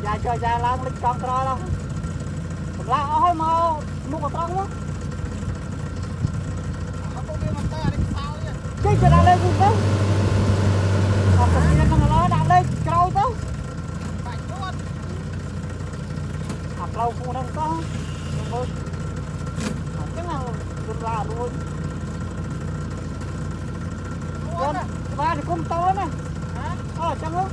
Dạ chơi ra lang lịch con rồi đâu. Là ôi mà mua con trống á. Cái cho ra lên cũng đâu. Học cái gì nó lo đặt lên trâu đó. Học lâu cũng đâu có. Thôi. Chắc là đừng là luôn. Con ba thì cũng to nè. Hả? Chẳng không?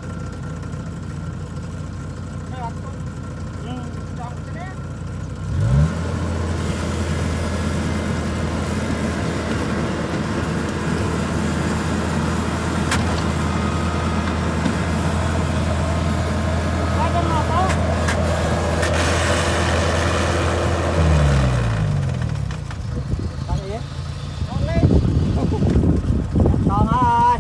Con ơi.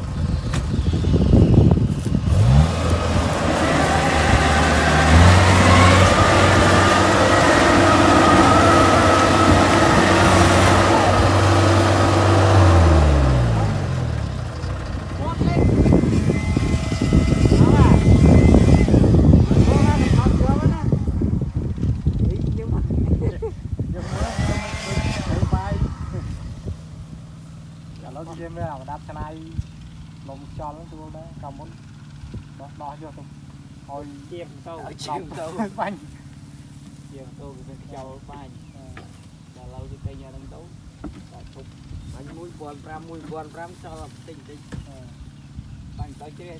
Nó game với nào đạp xe này lồng tròn lắm tôi đấy cầm muốn đo chưa tôi thôi Chiêm sâu bánh chiêm sâu cái châu phanh là lâu thì cây nhà đang đấu thục bánh mũi buồn pram cho là tinh bánh tới chơi